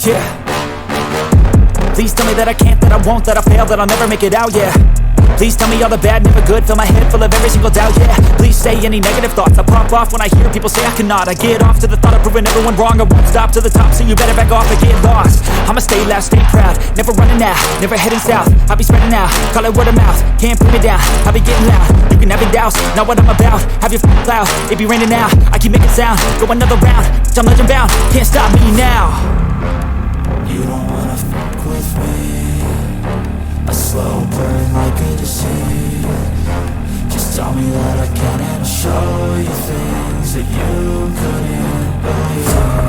yeah. Please tell me that I can't, that I won't, that I'll fail, that I'll never make it out, yeah. Please tell me all the bad, never good. Fill my head full of every single doubt, yeah. Please say any negative thoughts. I pop off when I hear people say I cannot. I get off to the thought of proving everyone wrong. I won't stop to the top, so you better back off and get lost. I'ma stay loud, stay proud, never running out, never heading south. I'll be spreading out, call it word of mouth. Can't put me down, I'll be getting loud. You can have your doubts, not what I'm about. Have your cloud, it be raining now. I keep making sound, go another round. I'm legend bound, can't stop me now. You don't wanna fuck with me. A slow burn like a disease. Just tell me that I can and I'll show you things that you couldn't believe.